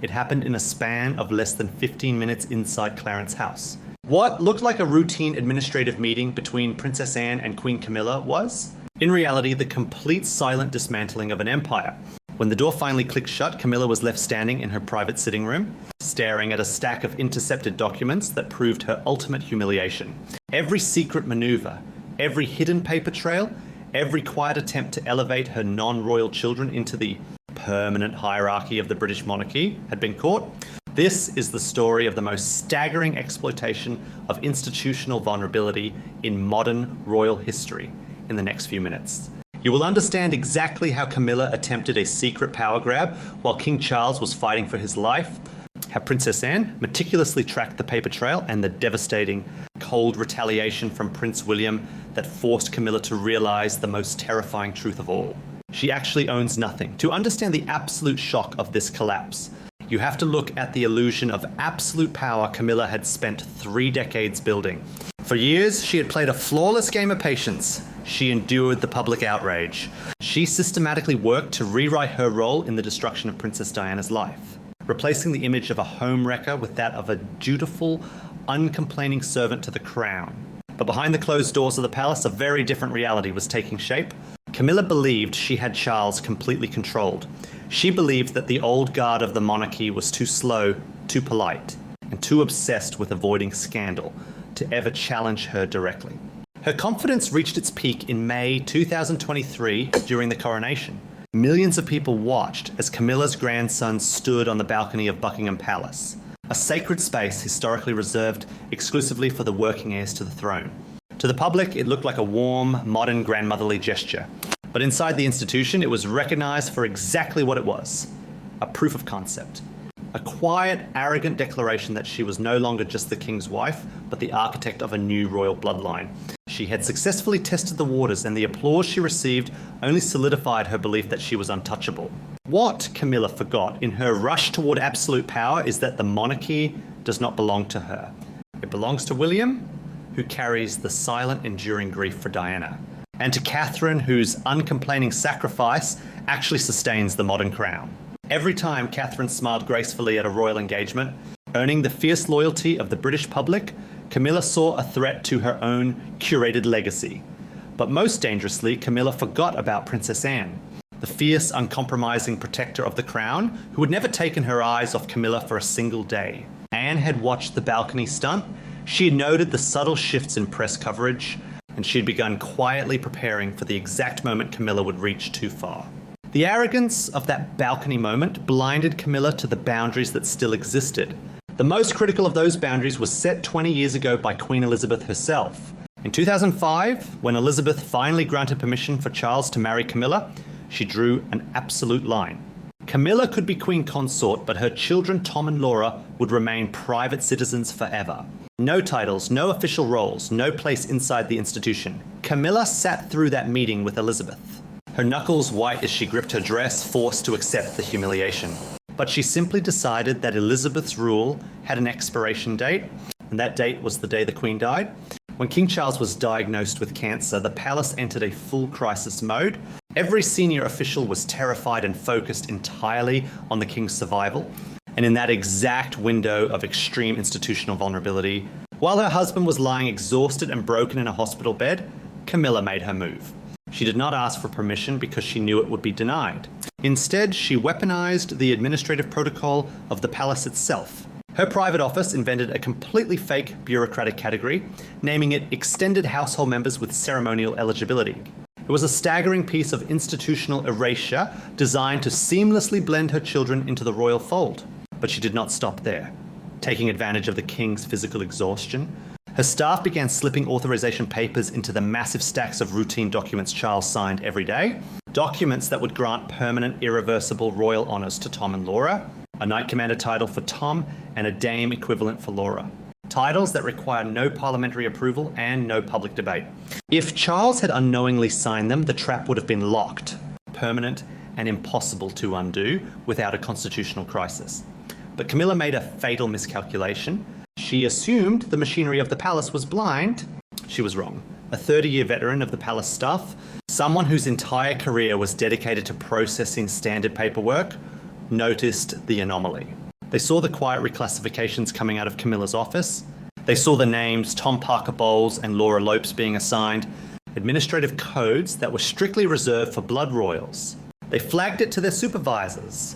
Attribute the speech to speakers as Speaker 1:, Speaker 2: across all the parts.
Speaker 1: It happened in a span of less than 15 minutes inside Clarence's house. What looked like a routine administrative meeting between Princess Anne and Queen Camilla was, in reality, the complete silent dismantling of an empire. When the door finally clicked shut, Camilla was left standing in her private sitting room, staring at a stack of intercepted documents that proved her ultimate humiliation. Every secret maneuver, every hidden paper trail, every quiet attempt to elevate her non-royal children into the permanent hierarchy of the British monarchy had been caught. This is the story of the most staggering exploitation of institutional vulnerability in modern royal history in the next few minutes. You will understand exactly how Camilla attempted a secret power grab while King Charles was fighting for his life, how Princess Anne meticulously tracked the paper trail and the devastating cold retaliation from Prince William that forced Camilla to realize the most terrifying truth of all. She actually owns nothing. To understand the absolute shock of this collapse, you have to look at the illusion of absolute power Camilla had spent 3 decades building. For years, she had played a flawless game of patience. She endured the public outrage. She systematically worked to rewrite her role in the destruction of Princess Diana's life, replacing the image of a homewrecker with that of a dutiful, uncomplaining servant to the crown. But behind the closed doors of the palace, a very different reality was taking shape. Camilla believed she had Charles completely controlled. She believed that the old guard of the monarchy was too slow, too polite, and too obsessed with avoiding scandal to ever challenge her directly. Her confidence reached its peak in May 2023 during the coronation. Millions of people watched as Camilla's grandson stood on the balcony of Buckingham Palace, a sacred space historically reserved exclusively for the working heirs to the throne. To the public, it looked like a warm, modern grandmotherly gesture. But inside the institution, it was recognized for exactly what it was: a proof of concept. A quiet, arrogant declaration that she was no longer just the king's wife, but the architect of a new royal bloodline. She had successfully tested the waters, and the applause she received only solidified her belief that she was untouchable. What Camilla forgot in her rush toward absolute power is that the monarchy does not belong to her. It belongs to William, who carries the silent, enduring grief for Diana, and to Catherine, whose uncomplaining sacrifice actually sustains the modern crown. Every time Catherine smiled gracefully at a royal engagement, earning the fierce loyalty of the British public, Camilla saw a threat to her own curated legacy. But most dangerously, Camilla forgot about Princess Anne, the fierce, uncompromising protector of the crown, who had never taken her eyes off Camilla for a single day. Anne had watched the balcony stunt. She had noted the subtle shifts in press coverage, and she had begun quietly preparing for the exact moment Camilla would reach too far. The arrogance of that balcony moment blinded Camilla to the boundaries that still existed. The most critical of those boundaries was set 20 years ago by Queen Elizabeth herself. In 2005, when Elizabeth finally granted permission for Charles to marry Camilla, she drew an absolute line. Camilla could be Queen Consort, but her children Tom and Laura would remain private citizens forever. No titles, no official roles, no place inside the institution. Camilla sat through that meeting with Elizabeth, her knuckles white as she gripped her dress, forced to accept the humiliation. But she simply decided that Elizabeth's rule had an expiration date, and that date was the day the Queen died. When King Charles was diagnosed with cancer, the palace entered a full crisis mode. Every senior official was terrified and focused entirely on the King's survival. And in that exact window of extreme institutional vulnerability, while her husband was lying exhausted and broken in a hospital bed, Camilla made her move. She did not ask for permission because she knew it would be denied. Instead, she weaponized the administrative protocol of the palace itself. Her private office invented a completely fake bureaucratic category, naming it Extended Household Members with Ceremonial Eligibility. It was a staggering piece of institutional erasure designed to seamlessly blend her children into the royal fold. But she did not stop there. Taking advantage of the king's physical exhaustion, her staff began slipping authorization papers into the massive stacks of routine documents Charles signed every day. Documents that would grant permanent, irreversible royal honors to Tom and Laura, a Knight Commander title for Tom, and a Dame equivalent for Laura. Titles that require no parliamentary approval and no public debate. If Charles had unknowingly signed them, the trap would have been locked, permanent, and impossible to undo without a constitutional crisis. But Camilla made a fatal miscalculation. She assumed the machinery of the palace was blind. She was wrong. A 30-year veteran of the palace staff, someone whose entire career was dedicated to processing standard paperwork, noticed the anomaly. They saw the quiet reclassifications coming out of Camilla's office. They saw the names Tom Parker Bowles and Laura Lopes being assigned, administrative codes that were strictly reserved for blood royals. They flagged it to their supervisors,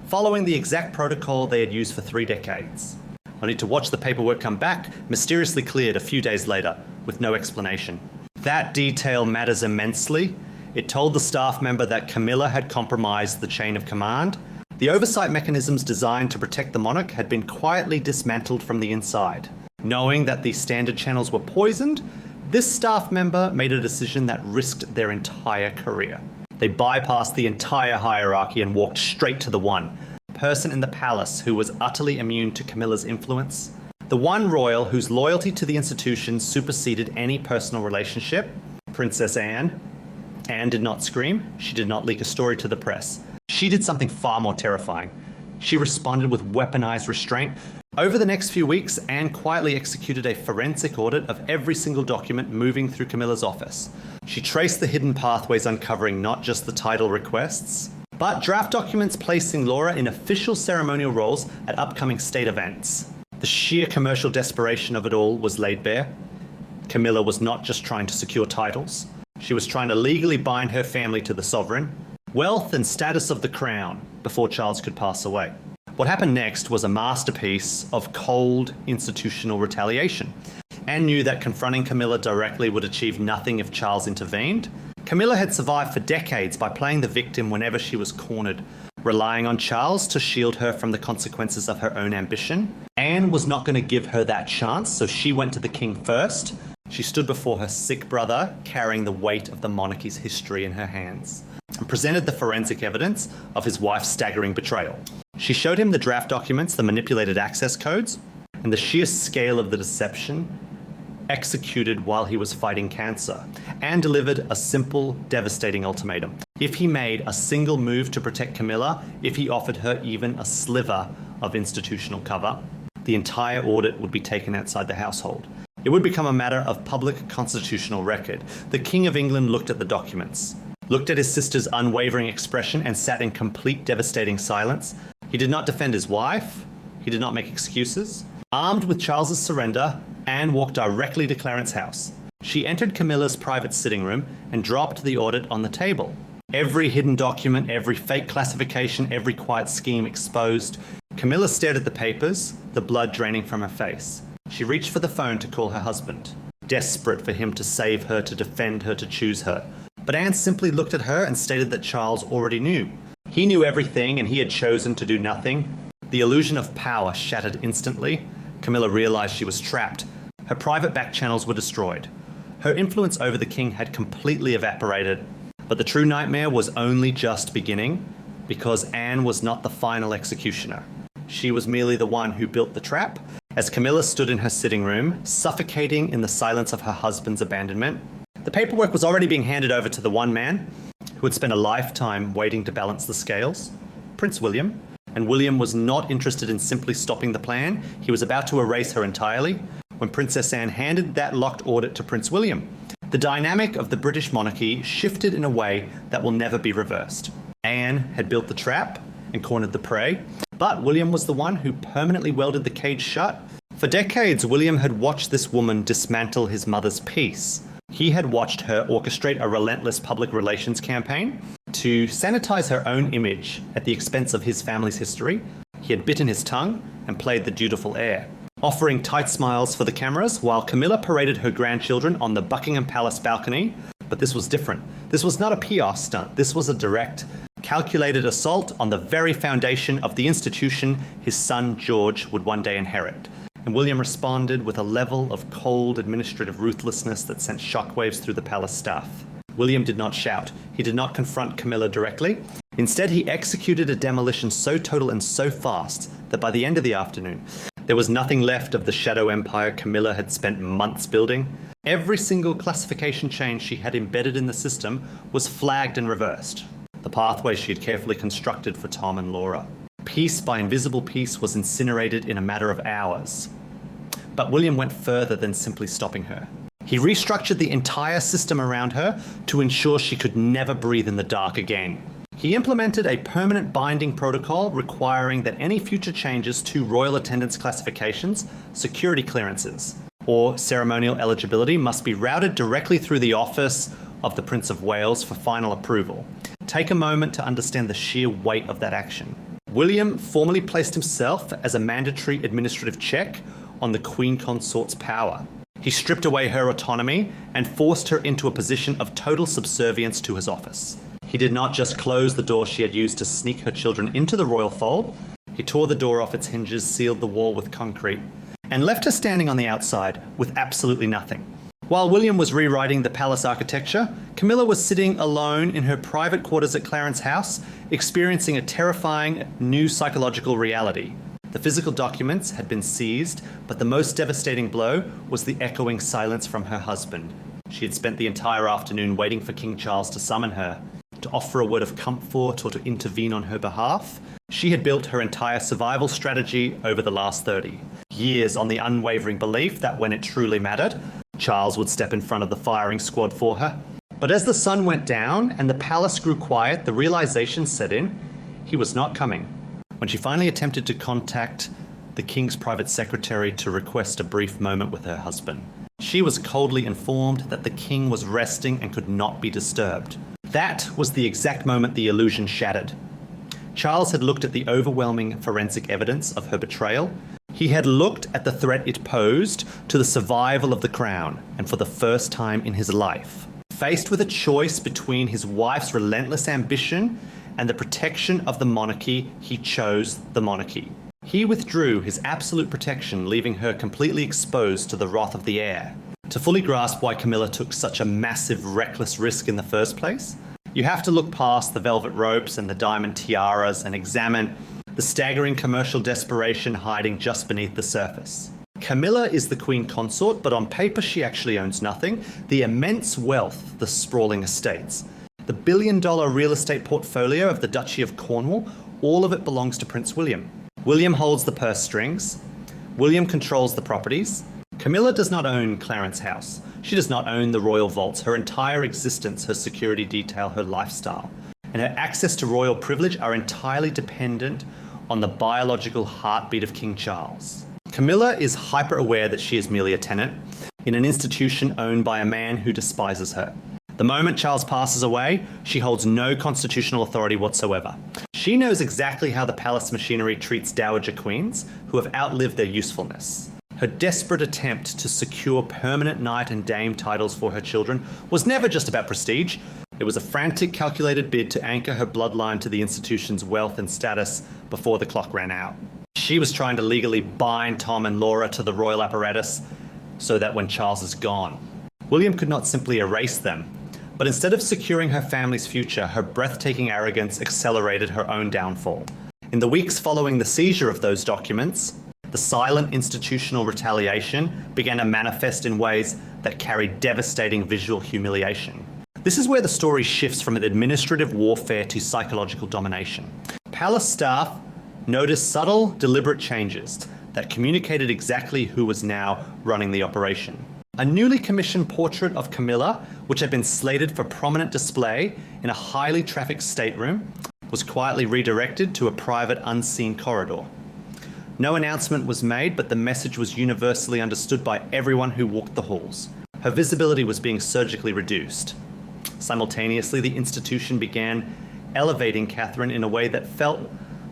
Speaker 1: following the exact protocol they had used for 3 decades. Only to watch the paperwork come back, mysteriously cleared a few days later, with no explanation. That detail matters immensely. It told the staff member that Camilla had compromised the chain of command. The oversight mechanisms designed to protect the monarch had been quietly dismantled from the inside. Knowing that the standard channels were poisoned, this staff member made a decision that risked their entire career. They bypassed the entire hierarchy and walked straight to the one person in the palace who was utterly immune to Camilla's influence. The one royal whose loyalty to the institution superseded any personal relationship, Princess Anne. Anne did not scream. She did not leak a story to the press. She did something far more terrifying. She responded with weaponized restraint. Over the next few weeks, Anne quietly executed a forensic audit of every single document moving through Camilla's office. She traced the hidden pathways, uncovering not just the title requests, but draft documents placing Laura in official ceremonial roles at upcoming state events. The sheer commercial desperation of it all was laid bare. Camilla was not just trying to secure titles. She was trying to legally bind her family to the sovereign, wealth and status of the crown, before Charles could pass away. What happened next was a masterpiece of cold institutional retaliation. Anne knew that confronting Camilla directly would achieve nothing if Charles intervened. Camilla had survived for decades by playing the victim whenever she was cornered, relying on Charles to shield her from the consequences of her own ambition. Anne was not going to give her that chance, so she went to the king first. She stood before her sick brother, carrying the weight of the monarchy's history in her hands, and presented the forensic evidence of his wife's staggering betrayal. She showed him the draft documents, the manipulated access codes, and the sheer scale of the deception executed while he was fighting cancer, and delivered a simple, devastating ultimatum. If he made a single move to protect Camilla, if he offered her even a sliver of institutional cover, the entire audit would be taken outside the household. It would become a matter of public constitutional record. The King of England looked at the documents, looked at his sister's unwavering expression, and sat in complete devastating silence. He did not defend his wife. He did not make excuses. Armed with Charles's surrender, Anne walked directly to Clarence's house. She entered Camilla's private sitting room and dropped the audit on the table. Every hidden document, every fake classification, every quiet scheme exposed. Camilla stared at the papers, the blood draining from her face. She reached for the phone to call her husband, desperate for him to save her, to defend her, to choose her. But Anne simply looked at her and stated that Charles already knew. He knew everything and he had chosen to do nothing. The illusion of power shattered instantly. Camilla realized she was trapped. Her private back channels were destroyed. Her influence over the king had completely evaporated. But the true nightmare was only just beginning, because Anne was not the final executioner. She was merely the one who built the trap. As Camilla stood in her sitting room, suffocating in the silence of her husband's abandonment, the paperwork was already being handed over to the one man who had spent a lifetime waiting to balance the scales, Prince William. And William was not interested in simply stopping the plan. He was about to erase her entirely when Princess Anne handed that locked audit to Prince William. The dynamic of the British monarchy shifted in a way that will never be reversed. Anne had built the trap and cornered the prey, but William was the one who permanently welded the cage shut. For decades, William had watched this woman dismantle his mother's peace. He had watched her orchestrate a relentless public relations campaign to sanitize her own image at the expense of his family's history. He had bitten his tongue and played the dutiful heir, offering tight smiles for the cameras while Camilla paraded her grandchildren on the Buckingham Palace balcony. But this was different. This was not a PR stunt. This was a direct, calculated assault on the very foundation of the institution his son George would one day inherit. And William responded with a level of cold administrative ruthlessness that sent shockwaves through the palace staff. William did not shout. He did not confront Camilla directly. Instead, he executed a demolition so total and so fast that by the end of the afternoon, there was nothing left of the shadow empire Camilla had spent months building. Every single classification change she had embedded in the system was flagged and reversed. The pathway she had carefully constructed for Tom and Laura. Piece by invisible piece was incinerated in a matter of hours. But William went further than simply stopping her. He restructured the entire system around her to ensure she could never breathe in the dark again. He implemented a permanent binding protocol requiring that any future changes to royal attendance classifications, security clearances, or ceremonial eligibility must be routed directly through the office of the Prince of Wales for final approval. Take a moment to understand the sheer weight of that action. William formally placed himself as a mandatory administrative check on the Queen Consort's power. He stripped away her autonomy and forced her into a position of total subservience to his office. He did not just close the door she had used to sneak her children into the royal fold, he tore the door off its hinges, sealed the wall with concrete, and left her standing on the outside with absolutely nothing. While William was rewriting the palace architecture, Camilla was sitting alone in her private quarters at Clarence House, experiencing a terrifying new psychological reality. The physical documents had been seized, but the most devastating blow was the echoing silence from her husband. She had spent the entire afternoon waiting for King Charles to summon her, to offer a word of comfort or to intervene on her behalf. She had built her entire survival strategy over the last 30 years on the unwavering belief that when it truly mattered, Charles would step in front of the firing squad for her. But as the sun went down and the palace grew quiet, the realization set in, he was not coming. When she finally attempted to contact the king's private secretary to request a brief moment with her husband, she was coldly informed that the king was resting and could not be disturbed. That was the exact moment the illusion shattered. Charles had looked at the overwhelming forensic evidence of her betrayal. He had looked at the threat it posed to the survival of the crown, and for the first time in his life, faced with a choice between his wife's relentless ambition and the protection of the monarchy, he chose the monarchy. He withdrew his absolute protection, leaving her completely exposed to the wrath of the heir. To fully grasp why Camilla took such a massive, reckless risk in the first place, you have to look past the velvet ropes and the diamond tiaras and examine the staggering commercial desperation hiding just beneath the surface. Camilla is the Queen Consort, but on paper she actually owns nothing. The immense wealth, the sprawling estates, the billion-dollar real estate portfolio of the Duchy of Cornwall, all of it belongs to Prince William. William holds the purse strings. William controls the properties. Camilla does not own Clarence House. She does not own the royal vaults. Her entire existence, her security detail, her lifestyle, and her access to royal privilege are entirely dependent on the biological heartbeat of King Charles. Camilla is hyper-aware that she is merely a tenant in an institution owned by a man who despises her. The moment Charles passes away, she holds no constitutional authority whatsoever. She knows exactly how the palace machinery treats dowager queens who have outlived their usefulness. Her desperate attempt to secure permanent knight and dame titles for her children was never just about prestige. It was a frantic, calculated bid to anchor her bloodline to the institution's wealth and status before the clock ran out. She was trying to legally bind Tom and Laura to the royal apparatus so that when Charles is gone, William could not simply erase them. But instead of securing her family's future, her breathtaking arrogance accelerated her own downfall. In the weeks following the seizure of those documents, the silent institutional retaliation began to manifest in ways that carried devastating visual humiliation. This is where the story shifts from an administrative warfare to psychological domination. Palace staff noticed subtle, deliberate changes that communicated exactly who was now running the operation. A newly commissioned portrait of Camilla, which had been slated for prominent display in a highly trafficked stateroom, was quietly redirected to a private, unseen corridor. No announcement was made, but the message was universally understood by everyone who walked the halls. Her visibility was being surgically reduced. Simultaneously, the institution began elevating Catherine in a way that felt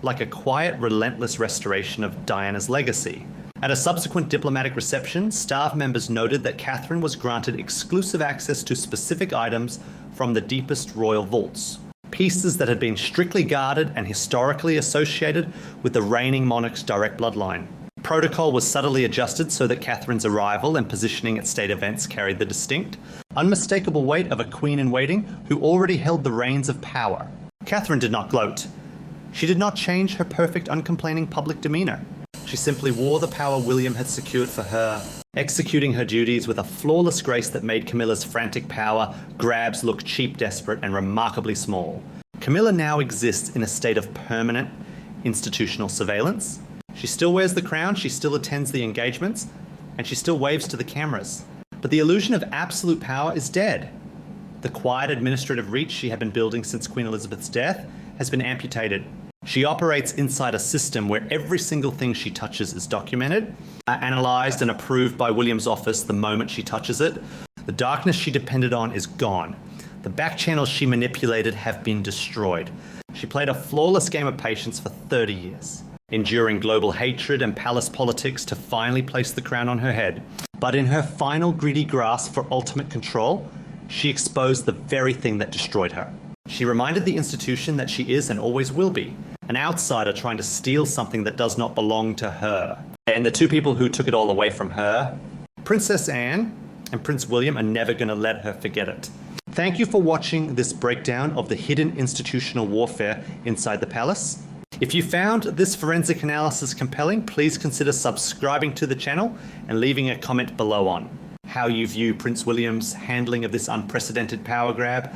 Speaker 1: like a quiet, relentless restoration of Diana's legacy. At a subsequent diplomatic reception, staff members noted that Catherine was granted exclusive access to specific items from the deepest royal vaults, pieces that had been strictly guarded and historically associated with the reigning monarch's direct bloodline. Protocol was subtly adjusted so that Catherine's arrival and positioning at state events carried the distinct, unmistakable weight of a queen-in-waiting who already held the reins of power. Catherine did not gloat. She did not change her perfect, uncomplaining public demeanor. She simply wore the power William had secured for her, executing her duties with a flawless grace that made Camilla's frantic power grabs look cheap, desperate, and remarkably small. Camilla now exists in a state of permanent institutional surveillance. She still wears the crown, she still attends the engagements, and she still waves to the cameras. But the illusion of absolute power is dead. The quiet administrative reach she had been building since Queen Elizabeth's death has been amputated. She operates inside a system where every single thing she touches is documented, analysed and approved by William's office the moment she touches it. The darkness she depended on is gone. The back channels she manipulated have been destroyed. She played a flawless game of patience for 30 years, enduring global hatred and palace politics to finally place the crown on her head. But in her final greedy grasp for ultimate control, she exposed the very thing that destroyed her. She reminded the institution that she is and always will be an outsider trying to steal something that does not belong to her. And the two people who took it all away from her, Princess Anne and Prince William, are never going to let her forget it. Thank you for watching this breakdown of the hidden institutional warfare inside the palace. If you found this forensic analysis compelling, please consider subscribing to the channel and leaving a comment below on how you view Prince William's handling of this unprecedented power grab.